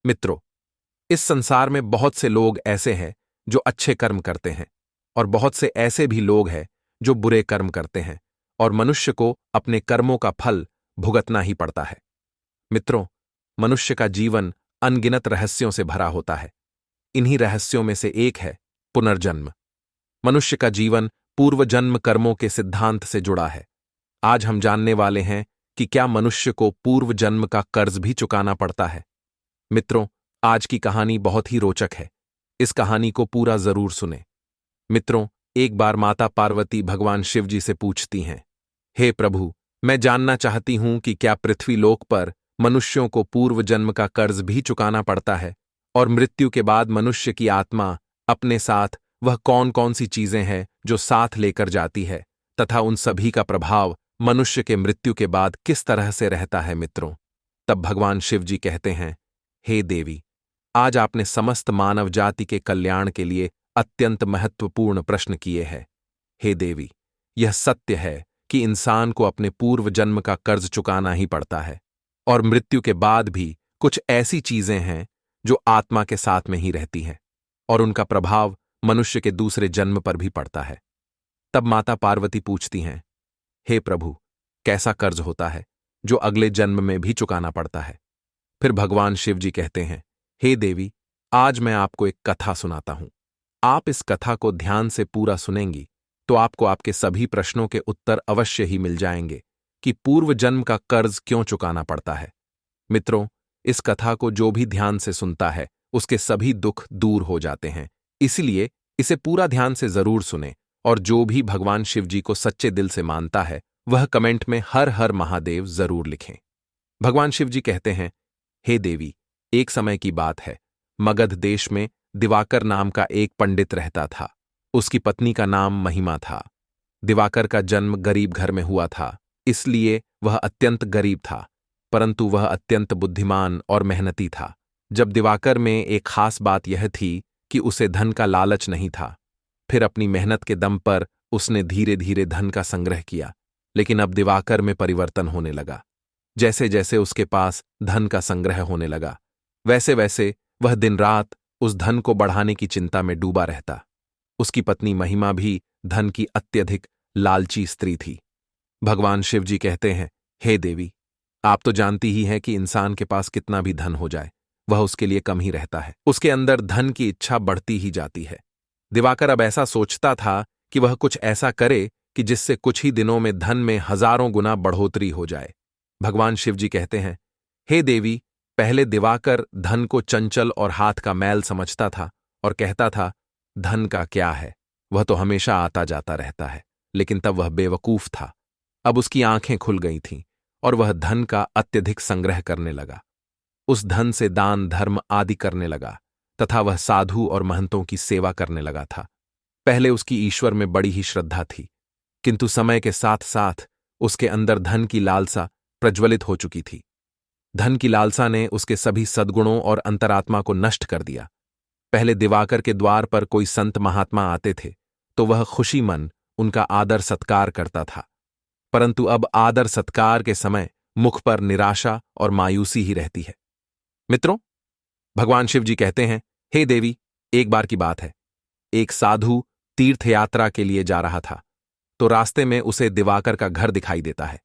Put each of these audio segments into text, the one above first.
मित्रों, इस संसार में बहुत से लोग ऐसे हैं जो अच्छे कर्म करते हैं और बहुत से ऐसे भी लोग हैं जो बुरे कर्म करते हैं और मनुष्य को अपने कर्मों का फल भुगतना ही पड़ता है। मित्रों, मनुष्य का जीवन अनगिनत रहस्यों से भरा होता है। इन्हीं रहस्यों में से एक है पुनर्जन्म। मनुष्य का जीवन पूर्व जन्म कर्मों के सिद्धांत से जुड़ा है। आज हम जानने वाले हैं कि क्या मनुष्य को पूर्व जन्म का कर्ज भी चुकाना पड़ता है। मित्रों, आज की कहानी बहुत ही रोचक है। इस कहानी को पूरा जरूर सुने। मित्रों, एक बार माता पार्वती भगवान शिव जी से पूछती हैं, हे प्रभु, मैं जानना चाहती हूं कि क्या पृथ्वी लोक पर मनुष्यों को पूर्व जन्म का कर्ज भी चुकाना पड़ता है और मृत्यु के बाद मनुष्य की आत्मा अपने साथ वह कौन कौन सी चीजें हैं जो साथ लेकर जाती है तथा उन सभी का प्रभाव मनुष्य के मृत्यु के बाद किस तरह से रहता है। मित्रों, तब भगवान शिव जी कहते हैं, हे देवी, आज आपने समस्त मानव जाति के कल्याण के लिए अत्यंत महत्वपूर्ण प्रश्न किए हैं। हे देवी, यह सत्य है कि इंसान को अपने पूर्व जन्म का कर्ज चुकाना ही पड़ता है और मृत्यु के बाद भी कुछ ऐसी चीजें हैं जो आत्मा के साथ में ही रहती हैं और उनका प्रभाव मनुष्य के दूसरे जन्म पर भी पड़ता है। तब माता पार्वती पूछती हैं, हे प्रभु, कैसा कर्ज होता है जो अगले जन्म में भी चुकाना पड़ता है। फिर भगवान शिव जी कहते हैं, हे देवी, आज मैं आपको एक कथा सुनाता हूं। आप इस कथा को ध्यान से पूरा सुनेंगी तो आपको आपके सभी प्रश्नों के उत्तर अवश्य ही मिल जाएंगे कि पूर्व जन्म का कर्ज क्यों चुकाना पड़ता है। मित्रों, इस कथा को जो भी ध्यान से सुनता है उसके सभी दुख दूर हो जाते हैं। इसलिए इसे पूरा ध्यान से जरूर सुने और जो भी भगवान शिव जी को सच्चे दिल से मानता है वह कमेंट में हर हर महादेव जरूर लिखें। भगवान शिव जी कहते हैं, हे देवी, एक समय की बात है, मगध देश में दिवाकर नाम का एक पंडित रहता था। उसकी पत्नी का नाम महिमा था। दिवाकर का जन्म गरीब घर में हुआ था, इसलिए वह अत्यंत गरीब था, परंतु वह अत्यंत बुद्धिमान और मेहनती था। जब दिवाकर में एक खास बात यह थी कि उसे धन का लालच नहीं था। फिर अपनी मेहनत के दम पर उसने धीरे धीरे धन का संग्रह किया, लेकिन अब दिवाकर में परिवर्तन होने लगा। जैसे जैसे उसके पास धन का संग्रह होने लगा, वैसे वैसे वह दिन रात उस धन को बढ़ाने की चिंता में डूबा रहता। उसकी पत्नी महिमा भी धन की अत्यधिक लालची स्त्री थी। भगवान शिव जी कहते हैं, हे देवी, आप तो जानती ही हैं कि इंसान के पास कितना भी धन हो जाए वह उसके लिए कम ही रहता है। उसके अंदर धन की इच्छा बढ़ती ही जाती है। दिवाकर अब ऐसा सोचता था कि वह कुछ ऐसा करे कि जिससे कुछ ही दिनों में धन में हजारों गुना बढ़ोतरी हो जाए। भगवान शिव जी कहते हैं, हे देवी, पहले दिवाकर धन को चंचल और हाथ का मैल समझता था और कहता था, धन का क्या है, वह तो हमेशा आता जाता रहता है। लेकिन तब वह बेवकूफ था। अब उसकी आंखें खुल गई थीं और वह धन का अत्यधिक संग्रह करने लगा। उस धन से दान धर्म आदि करने लगा तथा वह साधु और महंतों की सेवा करने लगा था। पहले उसकी ईश्वर में बड़ी ही श्रद्धा थी, किंतु समय के साथ साथ उसके अंदर धन की लालसा प्रज्वलित हो चुकी थी। धन की लालसा ने उसके सभी सद्गुणों और अंतरात्मा को नष्ट कर दिया। पहले दिवाकर के द्वार पर कोई संत महात्मा आते थे तो वह खुशी मन उनका आदर सत्कार करता था, परंतु अब आदर सत्कार के समय मुख पर निराशा और मायूसी ही रहती है। मित्रों, भगवान शिव जी कहते हैं, हे देवी, एक बार की बात है, एक साधु तीर्थ यात्रा के लिए जा रहा था तो रास्ते में उसे दिवाकर का घर दिखाई देता है।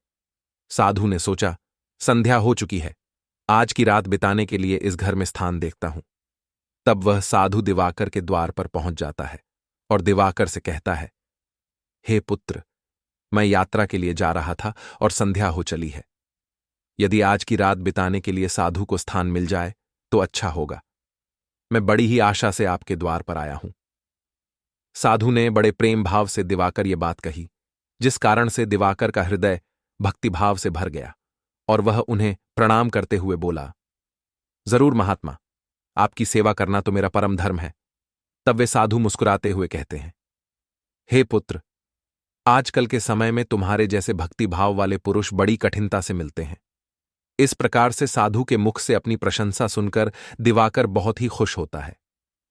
साधु ने सोचा, संध्या हो चुकी है, आज की रात बिताने के लिए इस घर में स्थान देखता हूं। तब वह साधु दिवाकर के द्वार पर पहुंच जाता है और दिवाकर से कहता है, हे पुत्र, मैं यात्रा के लिए जा रहा था और संध्या हो चली है। यदि आज की रात बिताने के लिए साधु को स्थान मिल जाए तो अच्छा होगा। मैं बड़ी ही आशा से आपके द्वार पर आया हूं। साधु ने बड़े प्रेम भाव से दिवाकर ये बात कही, जिस कारण से दिवाकर का हृदय भक्तिभाव से भर गया और वह उन्हें प्रणाम करते हुए बोला, जरूर महात्मा, आपकी सेवा करना तो मेरा परम धर्म है। तब वे साधु मुस्कुराते हुए कहते हैं, हे पुत्र, आजकल के समय में तुम्हारे जैसे भक्तिभाव वाले पुरुष बड़ी कठिनता से मिलते हैं। इस प्रकार से साधु के मुख से अपनी प्रशंसा सुनकर दिवाकर बहुत ही खुश होता है।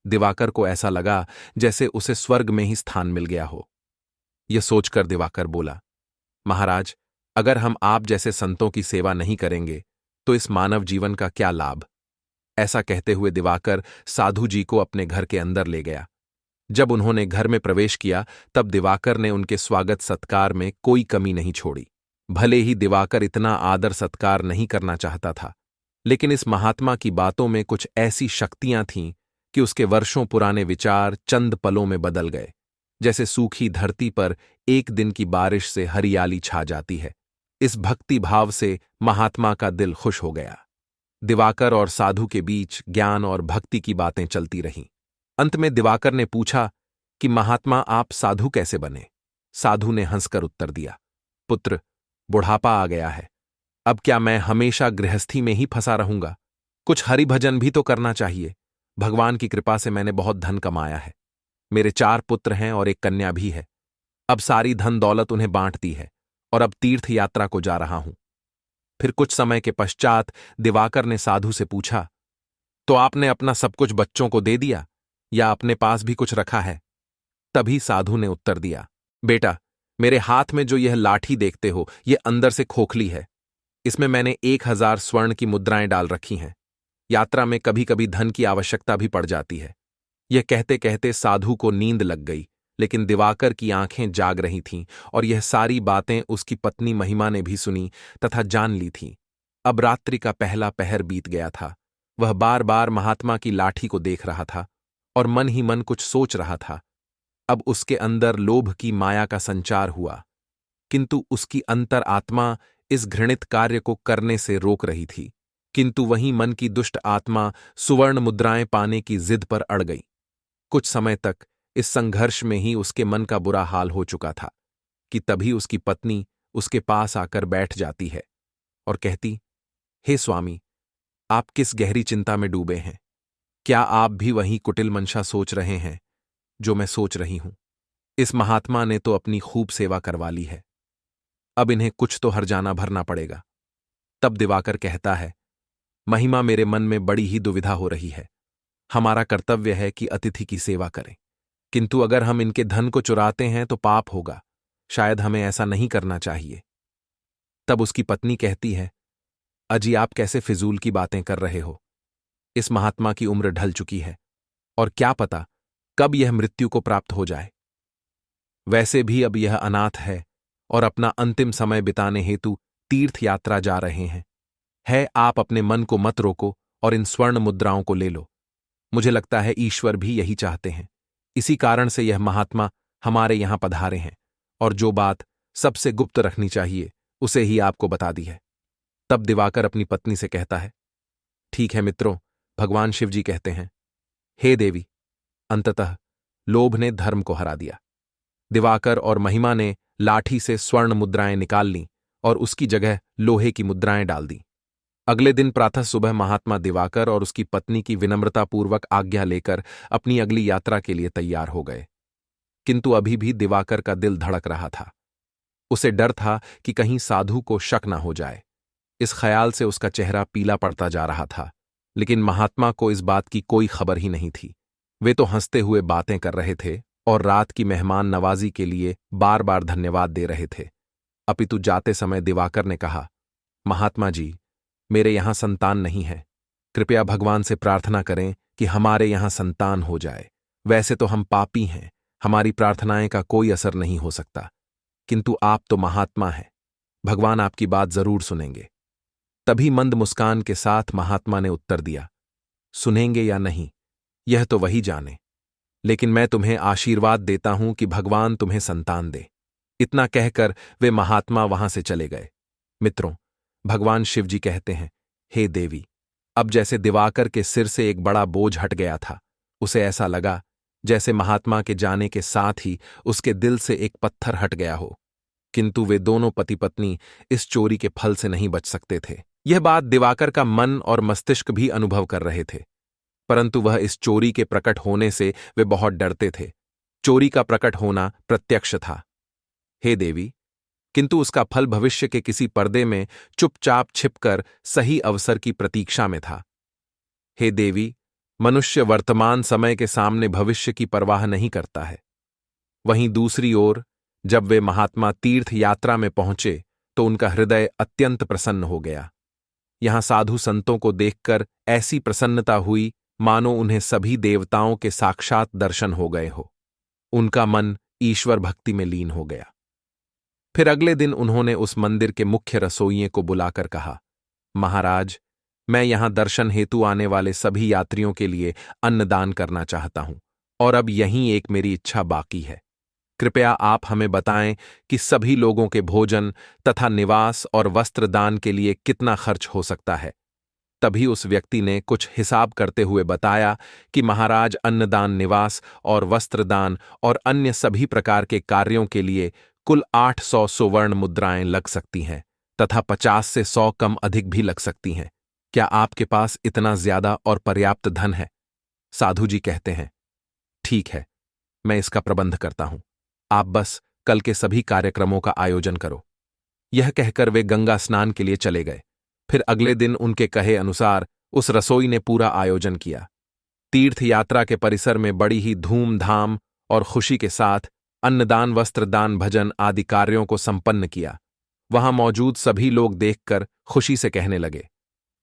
दिवाकर को ऐसा लगा जैसे उसे स्वर्ग में ही स्थान मिल गया हो। यह सोचकर दिवाकर बोला, महाराज, अगर हम आप जैसे संतों की सेवा नहीं करेंगे तो इस मानव जीवन का क्या लाभ। ऐसा कहते हुए दिवाकर साधु जी को अपने घर के अंदर ले गया। जब उन्होंने घर में प्रवेश किया तब दिवाकर ने उनके स्वागत सत्कार में कोई कमी नहीं छोड़ी। भले ही दिवाकर इतना आदर सत्कार नहीं करना चाहता था, लेकिन इस महात्मा की बातों में कुछ ऐसी शक्तियां थीं कि उसके वर्षों पुराने विचार चंद पलों में बदल गए, जैसे सूखी धरती पर एक दिन की बारिश से हरियाली छा जाती है। इस भक्ति भाव से महात्मा का दिल खुश हो गया। दिवाकर और साधु के बीच ज्ञान और भक्ति की बातें चलती रहीं। अंत में दिवाकर ने पूछा कि महात्मा आप साधु कैसे बने? साधु ने हंसकर उत्तर दिया, पुत्र, बुढ़ापा आ गया है, अब क्या मैं हमेशा गृहस्थी में ही फंसा रहूंगा? कुछ हरि भजन भी तो करना चाहिए। भगवान की कृपा से मैंने बहुत धन कमाया है। मेरे 4 पुत्र हैं और एक कन्या भी है। अब सारी धन दौलत उन्हें बांट दी है और अब तीर्थ यात्रा को जा रहा हूं। फिर कुछ समय के पश्चात दिवाकर ने साधु से पूछा, तो आपने अपना सब कुछ बच्चों को दे दिया या अपने पास भी कुछ रखा है? तभी साधु ने उत्तर दिया, बेटा, मेरे हाथ में जो यह लाठी देखते हो यह अंदर से खोखली है। इसमें मैंने 1000 स्वर्ण की मुद्राएं डाल रखी हैं। यात्रा में कभी कभी धन की आवश्यकता भी पड़ जाती है। यह कहते कहते साधु को नींद लग गई, लेकिन दिवाकर की आंखें जाग रही थीं और यह सारी बातें उसकी पत्नी महिमा ने भी सुनी तथा जान ली थीं। अब रात्रि का पहला पहर बीत गया था। वह बार बार महात्मा की लाठी को देख रहा था और मन ही मन कुछ सोच रहा था। अब उसके अंदर लोभ की माया का संचार हुआ, किंतु उसकी अंतर आत्मा इस घृणित कार्य को करने से रोक रही थी। किंतु वहीं मन की दुष्ट आत्मा सुवर्ण मुद्राएं पाने की जिद पर अड़ गई। कुछ समय तक इस संघर्ष में ही उसके मन का बुरा हाल हो चुका था कि तभी उसकी पत्नी उसके पास आकर बैठ जाती है और कहती, हे स्वामी, आप किस गहरी चिंता में डूबे हैं? क्या आप भी वही कुटिल मंशा सोच रहे हैं जो मैं सोच रही हूं? इस महात्मा ने तो अपनी खूब सेवा करवा ली है, अब इन्हें कुछ तो हर्जाना भरना पड़ेगा। तब दिवाकर कहता है, महिमा, मेरे मन में बड़ी ही दुविधा हो रही है। हमारा कर्तव्य है कि अतिथि की सेवा करें, किंतु अगर हम इनके धन को चुराते हैं तो पाप होगा। शायद हमें ऐसा नहीं करना चाहिए। तब उसकी पत्नी कहती है, अजी, आप कैसे फिजूल की बातें कर रहे हो? इस महात्मा की उम्र ढल चुकी है और क्या पता कब यह मृत्यु को प्राप्त हो जाए। वैसे भी अब यह अनाथ है और अपना अंतिम समय बिताने हेतु तीर्थ यात्रा जा रहे हैं। आप अपने मन को मत रोको और इन स्वर्ण मुद्राओं को ले लो। मुझे लगता है ईश्वर भी यही चाहते हैं। इसी कारण से यह महात्मा हमारे यहां पधारे हैं और जो बात सबसे गुप्त रखनी चाहिए उसे ही आपको बता दी है। तब दिवाकर अपनी पत्नी से कहता है, ठीक है मित्रों, भगवान शिव जी कहते हैं, हे देवी, अंततः लोभ ने धर्म को हरा दिया। दिवाकर और महिमा ने लाठी से स्वर्ण मुद्राएं निकाल लीं और उसकी जगह लोहे की मुद्राएं डाल दी। अगले दिन प्रातः सुबह महात्मा दिवाकर और उसकी पत्नी की विनम्रतापूर्वक आज्ञा लेकर अपनी अगली यात्रा के लिए तैयार हो गए। किंतु अभी भी दिवाकर का दिल धड़क रहा था। उसे डर था कि कहीं साधु को शक न हो जाए। इस ख्याल से उसका चेहरा पीला पड़ता जा रहा था, लेकिन महात्मा को इस बात की कोई खबर ही नहीं थी। वे तो हंसते हुए बातें कर रहे थे और रात की मेहमान नवाजी के लिए बार बार धन्यवाद दे रहे थे। अपितु जाते समय दिवाकर ने कहा, महात्मा जी, मेरे यहां संतान नहीं है। कृपया भगवान से प्रार्थना करें कि हमारे यहां संतान हो जाए। वैसे तो हम पापी हैं, हमारी प्रार्थनाएं का कोई असर नहीं हो सकता, किंतु आप तो महात्मा हैं, भगवान आपकी बात जरूर सुनेंगे। तभी मंद मुस्कान के साथ महात्मा ने उत्तर दिया, सुनेंगे या नहीं यह तो वही जाने, लेकिन मैं तुम्हें आशीर्वाद देता हूं कि भगवान तुम्हें संतान दे। इतना कहकर वे महात्मा वहां से चले गए। मित्रों, भगवान शिव जी कहते हैं, हे देवी, अब जैसे दिवाकर के सिर से एक बड़ा बोझ हट गया था, उसे ऐसा लगा जैसे महात्मा के जाने के साथ ही उसके दिल से एक पत्थर हट गया हो। किंतु वे दोनों पति पत्नी इस चोरी के फल से नहीं बच सकते थे। यह बात दिवाकर का मन और मस्तिष्क भी अनुभव कर रहे थे, परंतु वह इस चोरी के प्रकट होने से वे बहुत डरते थे। चोरी का प्रकट होना प्रत्यक्ष था, हे देवी, किंतु उसका फल भविष्य के किसी पर्दे में चुपचाप छिपकर सही अवसर की प्रतीक्षा में था। हे देवी, मनुष्य वर्तमान समय के सामने भविष्य की परवाह नहीं करता है। वहीं दूसरी ओर जब वे महात्मा तीर्थ यात्रा में पहुंचे तो उनका हृदय अत्यंत प्रसन्न हो गया। यहां साधु संतों को देखकर ऐसी प्रसन्नता हुई मानो उन्हें सभी देवताओं के साक्षात दर्शन हो गए हो। उनका मन ईश्वर भक्ति में लीन हो गया। फिर अगले दिन उन्होंने उस मंदिर के मुख्य रसोइये को बुलाकर कहा, महाराज, मैं यहां दर्शन हेतु आने वाले सभी यात्रियों के लिए अन्नदान करना चाहता हूं, और अब यहीं एक मेरी इच्छा बाकी है। कृपया आप हमें बताएं कि सभी लोगों के भोजन तथा निवास और वस्त्र दान के लिए कितना खर्च हो सकता है। तभी उस व्यक्ति ने कुछ हिसाब करते हुए बताया कि महाराज, अन्नदान, निवास और वस्त्रदान और अन्य सभी प्रकार के कार्यों के लिए कुल 800 सुवर्ण मुद्राएं लग सकती हैं तथा 50 से 100 कम अधिक भी लग सकती हैं। क्या आपके पास इतना ज्यादा और पर्याप्त धन है? साधु जी कहते हैं, ठीक है, मैं इसका प्रबंध करता हूं। आप बस कल के सभी कार्यक्रमों का आयोजन करो। यह कहकर वे गंगा स्नान के लिए चले गए। फिर अगले दिन उनके कहे अनुसार उस रसोई ने पूरा आयोजन किया। तीर्थ यात्रा के परिसर में बड़ी ही धूमधाम और खुशी के साथ अन्नदान, वस्त्रदान, भजन आदि कार्यों को संपन्न किया। वहां मौजूद सभी लोग देखकर खुशी से कहने लगे,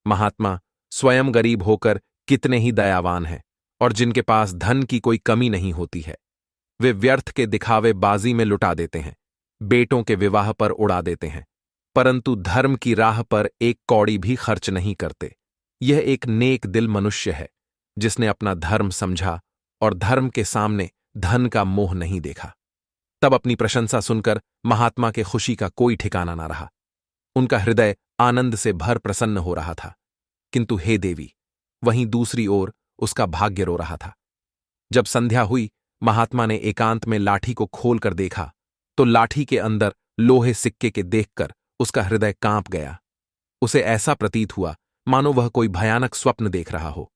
महात्मा स्वयं गरीब होकर कितने ही दयावान हैं, और जिनके पास धन की कोई कमी नहीं होती है। वे व्यर्थ के दिखावे बाजी में लुटा देते हैं, बेटों के विवाह पर उड़ा देते हैं, परंतु धर्म की राह पर एक कौड़ी भी खर्च नहीं करते। यह एक नेक दिल मनुष्य है जिसने अपना धर्म समझा और धर्म के सामने धन का मोह नहीं देखा। तब अपनी प्रशंसा सुनकर महात्मा के खुशी का कोई ठिकाना न रहा। उनका हृदय आनंद से भर प्रसन्न हो रहा था। किंतु हे देवी, वहीं दूसरी ओर उसका भाग्य रो रहा था। जब संध्या हुई, महात्मा ने एकांत में लाठी को खोलकर देखा तो लाठी के अंदर लोहे सिक्के के देखकर उसका हृदय कांप गया। उसे ऐसा प्रतीत हुआ मानो वह कोई भयानक स्वप्न देख रहा हो।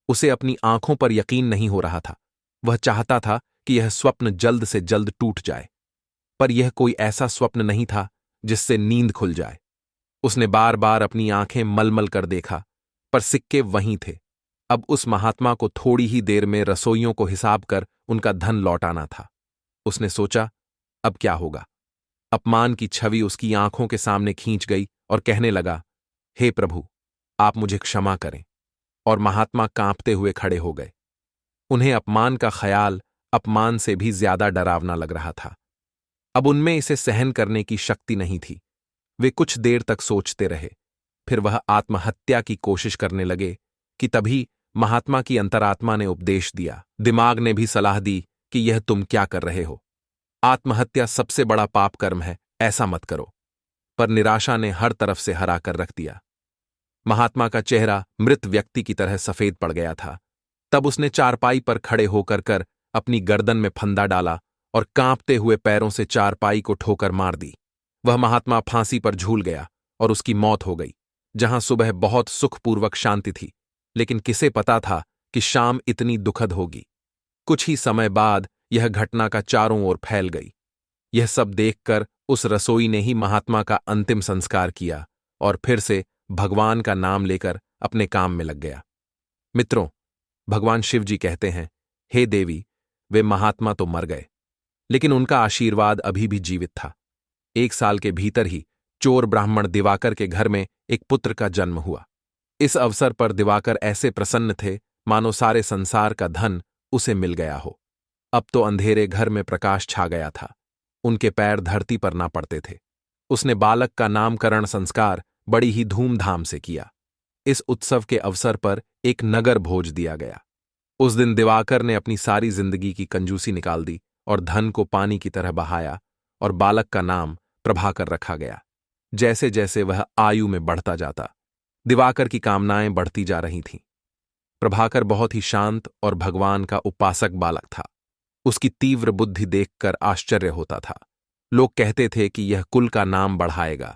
उसे अपनी आंखों पर यकीन नहीं हो रहा था। वह चाहता था कि यह स्वप्न जल्द से जल्द टूट जाए, पर यह कोई ऐसा स्वप्न नहीं था जिससे नींद खुल जाए। उसने बार बार अपनी आंखें मलमल कर देखा, पर सिक्के वहीं थे। अब उस महात्मा को थोड़ी ही देर में रसोइयों को हिसाब कर उनका धन लौटाना था। उसने सोचा, अब क्या होगा? अपमान की छवि उसकी आंखों के सामने खींच गई और कहने लगा, हे प्रभु, आप मुझे क्षमा करें। और महात्मा कांपते हुए खड़े हो गए। उन्हें अपमान का ख्याल अपमान से भी ज्यादा डरावना लग रहा था। अब उनमें इसे सहन करने की शक्ति नहीं थी। वे कुछ देर तक सोचते रहे, फिर वह आत्महत्या की कोशिश करने लगे कि तभी महात्मा की अंतरात्मा ने उपदेश दिया। दिमाग ने भी सलाह दी कि यह तुम क्या कर रहे हो? आत्महत्या सबसे बड़ा पाप कर्म है, ऐसा मत करो। पर निराशा ने हर तरफ से हरा कर रख दिया। महात्मा का चेहरा मृत व्यक्ति की तरह सफेद पड़ गया था। तब उसने चारपाई पर खड़े होकर अपनी गर्दन में फंदा डाला और कांपते हुए पैरों से चारपाई को ठोकर मार दी। वह महात्मा फांसी पर झूल गया और उसकी मौत हो गई। जहां सुबह बहुत सुखपूर्वक शांति थी, लेकिन किसे पता था कि शाम इतनी दुखद होगी। कुछ ही समय बाद यह घटना का चारों ओर फैल गई। यह सब देखकर उस रसोई ने ही महात्मा का अंतिम संस्कार किया और फिर से भगवान का नाम लेकर अपने काम में लग गया। मित्रों, भगवान शिव जी कहते हैं, हे देवी, वे महात्मा तो मर गए, लेकिन उनका आशीर्वाद अभी भी जीवित था। 1 साल के भीतर ही चोर ब्राह्मण दिवाकर के घर में एक पुत्र का जन्म हुआ। इस अवसर पर दिवाकर ऐसे प्रसन्न थे मानो सारे संसार का धन उसे मिल गया हो। अब तो अंधेरे घर में प्रकाश छा गया था। उनके पैर धरती पर ना पड़ते थे। उसने बालक का नामकरण संस्कार बड़ी ही धूमधाम से किया। इस उत्सव के अवसर पर एक नगर भोज दिया गया। उस दिन दिवाकर ने अपनी सारी जिंदगी की कंजूसी निकाल दी और धन को पानी की तरह बहाया, और बालक का नाम प्रभाकर रखा गया। जैसे जैसे वह आयु में बढ़ता जाता, दिवाकर की कामनाएं बढ़ती जा रही थीं। प्रभाकर बहुत ही शांत और भगवान का उपासक बालक था। उसकी तीव्र बुद्धि देखकर आश्चर्य होता था। लोग कहते थे कि यह कुल का नाम बढ़ाएगा।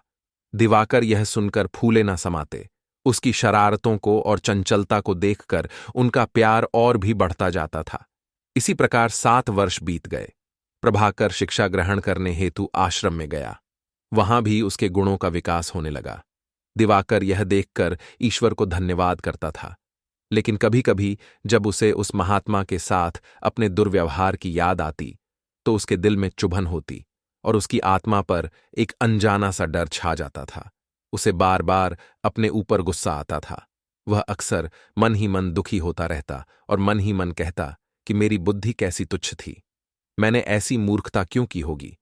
दिवाकर यह सुनकर फूले न समाते। उसकी शरारतों को और चंचलता को देखकर उनका प्यार और भी बढ़ता जाता था। इसी प्रकार 7 वर्ष बीत गए। प्रभाकर शिक्षा ग्रहण करने हेतु आश्रम में गया। वहां भी उसके गुणों का विकास होने लगा। दिवाकर यह देखकर ईश्वर को धन्यवाद करता था, लेकिन कभी कभी जब उसे उस महात्मा के साथ अपने दुर्व्यवहार की याद आती तो उसके दिल में चुभन होती और उसकी आत्मा पर एक अनजाना सा डर छा जाता था। उसे बार बार अपने ऊपर गुस्सा आता था। वह अक्सर मन ही मन दुखी होता रहता और मन ही मन कहता कि मेरी बुद्धि कैसी तुच्छ थी, मैंने ऐसी मूर्खता क्यों की होगी।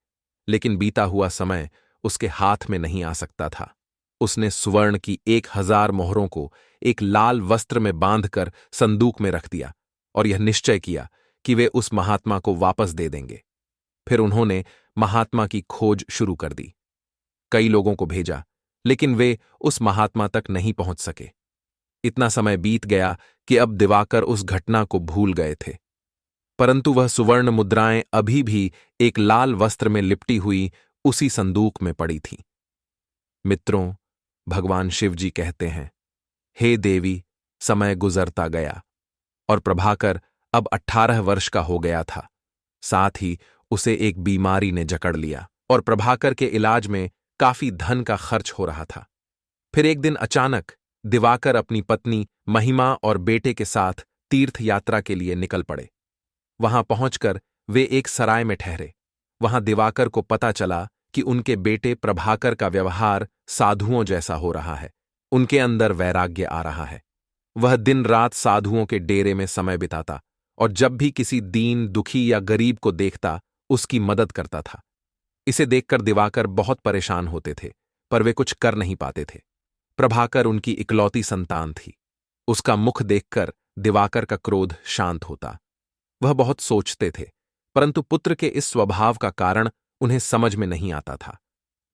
लेकिन बीता हुआ समय उसके हाथ में नहीं आ सकता था। उसने सुवर्ण की 1000 मोहरों को एक लाल वस्त्र में बांधकर संदूक में रख दिया और यह निश्चय किया कि वे उस महात्मा को वापस दे देंगे। फिर उन्होंने महात्मा की खोज शुरू कर दी। कई लोगों को भेजा, लेकिन वे उस महात्मा तक नहीं पहुंच सके। इतना समय बीत गया कि अब दिवाकर उस घटना को भूल गए थे, परंतु वह सुवर्ण मुद्राएं अभी भी एक लाल वस्त्र में लिपटी हुई उसी संदूक में पड़ी थीं। मित्रों, भगवान शिव जी कहते हैं, हे देवी, समय गुजरता गया और प्रभाकर अब 18 वर्ष का हो गया था। साथ ही उसे एक बीमारी ने जकड़ लिया और प्रभाकर के इलाज में काफी धन का खर्च हो रहा था। फिर एक दिन अचानक दिवाकर अपनी पत्नी महिमा और बेटे के साथ तीर्थ यात्रा के लिए निकल पड़े। वहां पहुंचकर वे एक सराय में ठहरे। वहां दिवाकर को पता चला कि उनके बेटे प्रभाकर का व्यवहार साधुओं जैसा हो रहा है। उनके अंदर वैराग्य आ रहा है। वह दिन रात साधुओं के डेरे में समय बिताता और जब भी किसी दीन, दुखी या गरीब को देखता उसकी मदद करता था। इसे देखकर दिवाकर बहुत परेशान होते थे, पर वे कुछ कर नहीं पाते थे। प्रभाकर उनकी इकलौती संतान थी। उसका मुख देखकर दिवाकर का क्रोध शांत होता। वह बहुत सोचते थे, परंतु पुत्र के इस स्वभाव का कारण उन्हें समझ में नहीं आता था।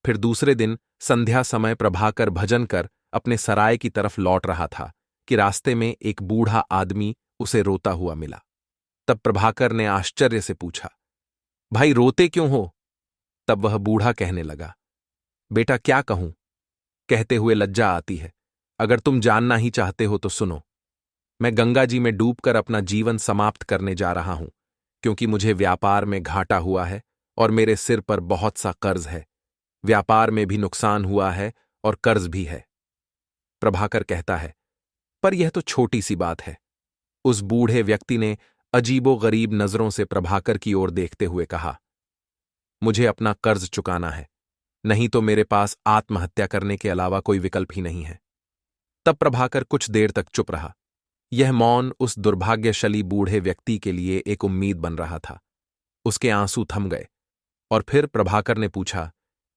फिर दूसरे दिन संध्या समय प्रभाकर भजन कर अपने सराय की तरफ लौट रहा था कि रास्ते में एक बूढ़ा आदमी उसे रोता हुआ मिला। तब प्रभाकर ने आश्चर्य से पूछा, भाई रोते क्यों हो? तब वह बूढ़ा कहने लगा, बेटा क्या कहूं, कहते हुए लज्जा आती है। अगर तुम जानना ही चाहते हो तो सुनो। मैं गंगा जी में डूबकर अपना जीवन समाप्त करने जा रहा हूं, क्योंकि मुझे व्यापार में घाटा हुआ है और मेरे सिर पर बहुत सा कर्ज है। व्यापार में भी नुकसान हुआ है और कर्ज भी है। प्रभाकर कहता है, पर यह तो छोटी सी बात है। उस बूढ़े व्यक्ति ने अजीबो गरीब नजरों से प्रभाकर की ओर देखते हुए कहा, मुझे अपना कर्ज चुकाना है, नहीं तो मेरे पास आत्महत्या करने के अलावा कोई विकल्प ही नहीं है। तब प्रभाकर कुछ देर तक चुप रहा। यह मौन उस दुर्भाग्यशाली बूढ़े व्यक्ति के लिए एक उम्मीद बन रहा था। उसके आंसू थम गए और फिर प्रभाकर ने पूछा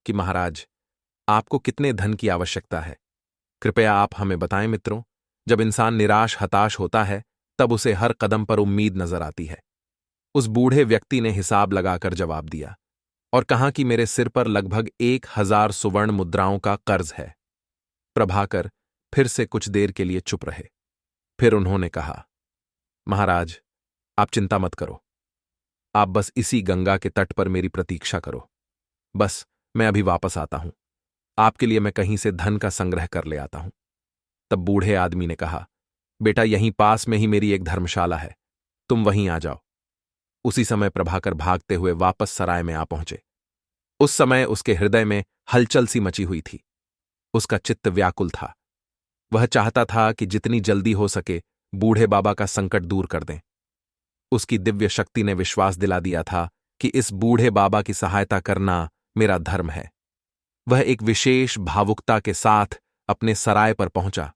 कि महाराज, आपको कितने धन की आवश्यकता है? कृपया आप हमें बताएं मित्रों। जब इंसान निराश हताश होता है तब उसे हर कदम पर उम्मीद नजर आती है। उस बूढ़े व्यक्ति ने हिसाब लगाकर जवाब दिया और कहा कि मेरे सिर पर लगभग 1000 सुवर्ण मुद्राओं का कर्ज है। प्रभाकर फिर से कुछ देर के लिए चुप रहे। फिर उन्होंने कहा, महाराज, आप चिंता मत करो। आप बस इसी गंगा के तट पर मेरी प्रतीक्षा करो। बस मैं अभी वापस आता हूं। आपके लिए मैं कहीं से धन का संग्रह कर ले आता हूं। तब बूढ़े आदमी ने कहा, बेटा यहीं पास में ही मेरी एक धर्मशाला है, तुम वहीं आ जाओ। उसी समय प्रभाकर भागते हुए वापस सराय में आ पहुंचे। उस समय उसके हृदय में हलचल सी मची हुई थी। उसका चित्त व्याकुल था। वह चाहता था कि जितनी जल्दी हो सके बूढ़े बाबा का संकट दूर कर दें। उसकी दिव्य शक्ति ने विश्वास दिला दिया था कि इस बूढ़े बाबा की सहायता करना मेरा धर्म है। वह एक विशेष भावुकता के साथ अपने सराय पर पहुंचा।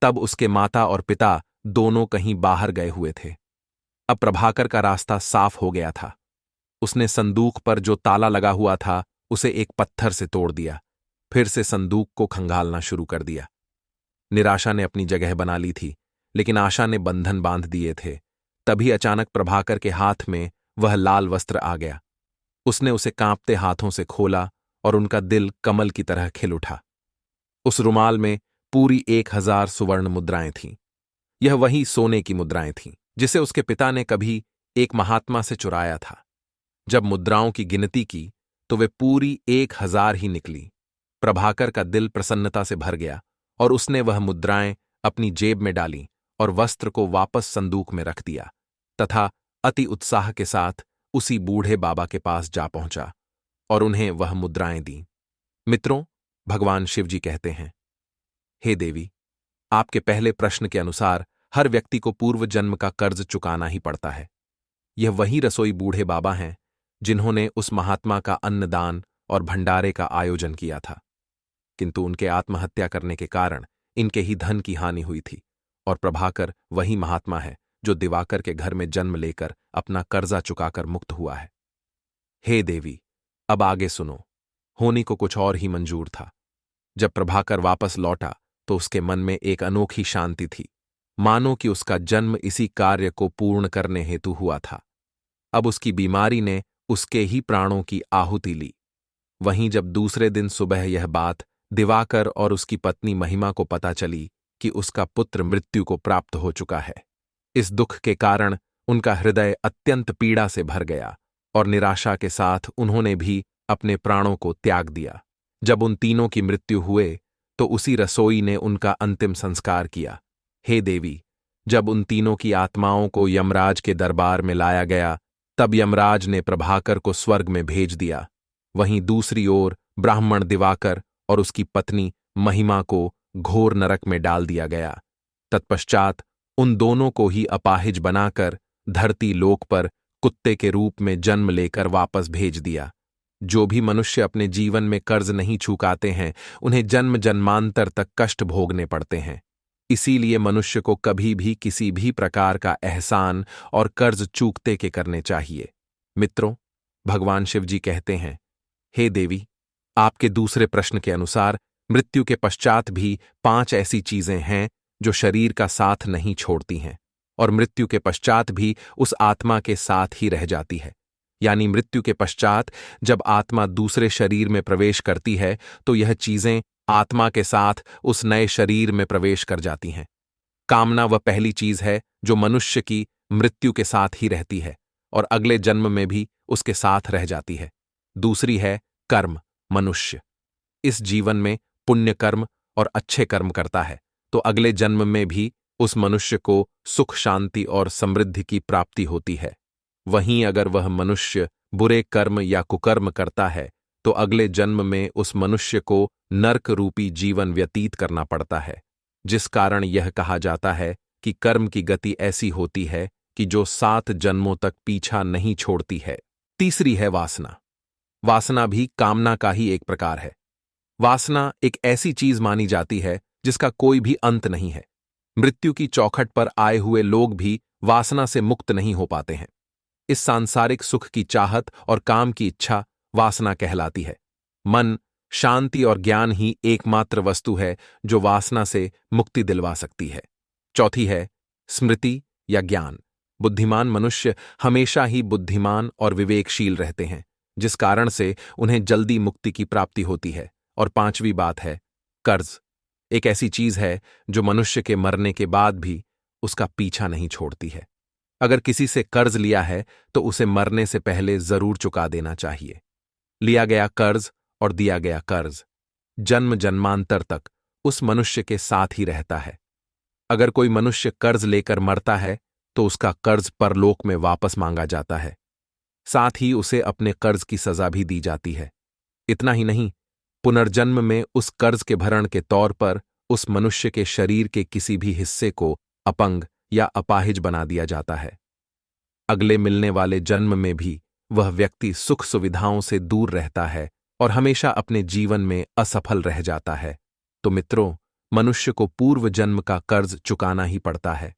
तब उसके माता और पिता दोनों कहीं बाहर गए हुए थे। अब प्रभाकर का रास्ता साफ हो गया था। उसने संदूक पर जो ताला लगा हुआ था उसे एक पत्थर से तोड़ दिया, फिर से संदूक को खंगालना शुरू कर दिया। निराशा ने अपनी जगह बना ली थी, लेकिन आशा ने बंधन बांध दिए थे। तभी अचानक प्रभाकर के हाथ में वह लाल वस्त्र आ गया। उसने उसे कांपते हाथों से खोला और उनका दिल कमल की तरह खिल उठा। उस रुमाल में पूरी 1000 सुवर्ण मुद्राएं थीं। यह वही सोने की मुद्राएं थीं जिसे उसके पिता ने कभी एक महात्मा से चुराया था। जब मुद्राओं की गिनती की तो वे पूरी 1000 ही निकली। प्रभाकर का दिल प्रसन्नता से भर गया और उसने वह मुद्राएं अपनी जेब में डाली और वस्त्र को वापस संदूक में रख दिया तथा अति उत्साह के साथ उसी बूढ़े बाबा के पास जा पहुंचा और उन्हें वह मुद्राएं दी। मित्रों, भगवान शिव जी कहते हैं, हे देवी, आपके पहले प्रश्न के अनुसार हर व्यक्ति को पूर्व जन्म का कर्ज चुकाना ही पड़ता है। यह वही रसोई बूढ़े बाबा हैं जिन्होंने उस महात्मा का अन्नदान और भंडारे का आयोजन किया था। किंतु उनके आत्महत्या करने के कारण इनके ही धन की हानि हुई थी। और प्रभाकर वही महात्मा है जो दिवाकर के घर में जन्म लेकर अपना कर्जा चुकाकर मुक्त हुआ है। हे देवी, अब आगे सुनो। होनी को कुछ और ही मंजूर था। जब प्रभाकर वापस लौटा तो उसके मन में एक अनोखी शांति थी, मानो कि उसका जन्म इसी कार्य को पूर्ण करने हेतु हुआ था। अब उसकी बीमारी ने उसके ही प्राणों की आहुति ली। वहीं जब दूसरे दिन सुबह यह बात दिवाकर और उसकी पत्नी महिमा को पता चली कि उसका पुत्र मृत्यु को प्राप्त हो चुका है, इस दुख के कारण उनका हृदय अत्यंत पीड़ा से भर गया और निराशा के साथ उन्होंने भी अपने प्राणों को त्याग दिया। जब उन तीनों की मृत्यु हुए तो उसी रसोई ने उनका अंतिम संस्कार किया। हे देवी, जब उन तीनों की आत्माओं को यमराज के दरबार में लाया गया तब यमराज ने प्रभाकर को स्वर्ग में भेज दिया। वहीं दूसरी ओर ब्राह्मण दिवाकर और उसकी पत्नी महिमा को घोर नरक में डाल दिया गया। तत्पश्चात उन दोनों को ही अपाहिज बनाकर धरती लोक पर कुत्ते के रूप में जन्म लेकर वापस भेज दिया। जो भी मनुष्य अपने जीवन में कर्ज नहीं चुकाते हैं उन्हें जन्म जन्मांतर तक कष्ट भोगने पड़ते हैं। इसीलिए मनुष्य को कभी भी किसी भी प्रकार का एहसान और कर्ज चूकते के करने चाहिए। मित्रों, भगवान शिव जी कहते हैं, हे देवी, आपके दूसरे प्रश्न के अनुसार मृत्यु के पश्चात भी 5 ऐसी चीजें हैं जो शरीर का साथ नहीं छोड़ती हैं और मृत्यु के पश्चात भी उस आत्मा के साथ ही रह जाती है। यानी मृत्यु के पश्चात जब आत्मा दूसरे शरीर में प्रवेश करती है तो यह चीजें आत्मा के साथ उस नए शरीर में प्रवेश कर जाती हैं। कामना वह पहली चीज है जो मनुष्य की मृत्यु के साथ ही रहती है और अगले जन्म में भी उसके साथ रह जाती है। दूसरी है कर्म। मनुष्य इस जीवन में पुण्य कर्म और अच्छे कर्म करता है तो अगले जन्म में भी उस मनुष्य को सुख, शांति और समृद्धि की प्राप्ति होती है। वहीं अगर वह मनुष्य बुरे कर्म या कुकर्म करता है तो अगले जन्म में उस मनुष्य को नरक रूपी जीवन व्यतीत करना पड़ता है, जिस कारण यह कहा जाता है कि कर्म की गति ऐसी होती है कि जो 7 जन्मों तक पीछा नहीं छोड़ती है। तीसरी है वासना। वासना भी कामना का ही एक प्रकार है। वासना एक ऐसी चीज मानी जाती है जिसका कोई भी अंत नहीं है। मृत्यु की चौखट पर आए हुए लोग भी वासना से मुक्त नहीं हो पाते हैं। इस सांसारिक सुख की चाहत और काम की इच्छा वासना कहलाती है। मन, शांति और ज्ञान ही एकमात्र वस्तु है जो वासना से मुक्ति दिलवा सकती है। चौथी है स्मृति या ज्ञान। बुद्धिमान मनुष्य हमेशा ही बुद्धिमान और विवेकशील रहते हैं, जिस कारण से उन्हें जल्दी मुक्ति की प्राप्ति होती है। और 5वीं बात है कर्ज। एक ऐसी चीज है जो मनुष्य के मरने के बाद भी उसका पीछा नहीं छोड़ती है। अगर किसी से कर्ज लिया है तो उसे मरने से पहले जरूर चुका देना चाहिए। लिया गया कर्ज और दिया गया कर्ज जन्म जन्मांतर तक उस मनुष्य के साथ ही रहता है। अगर कोई मनुष्य कर्ज लेकर मरता है तो उसका कर्ज परलोक में वापस मांगा जाता है, साथ ही उसे अपने कर्ज की सजा भी दी जाती है। इतना ही नहीं, पुनर्जन्म में उस कर्ज के भरण के तौर पर उस मनुष्य के शरीर के किसी भी हिस्से को अपंग या अपाहिज बना दिया जाता है। अगले मिलने वाले जन्म में भी वह व्यक्ति सुख सुविधाओं से दूर रहता है और हमेशा अपने जीवन में असफल रह जाता है। तो मित्रों, मनुष्य को पूर्व जन्म का कर्ज चुकाना ही पड़ता है।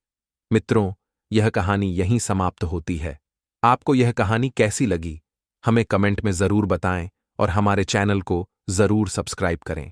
मित्रों, यह कहानी यहीं समाप्त होती है। आपको यह कहानी कैसी लगी हमें कमेंट में जरूर बताएं और हमारे चैनल को जरूर सब्सक्राइब करें।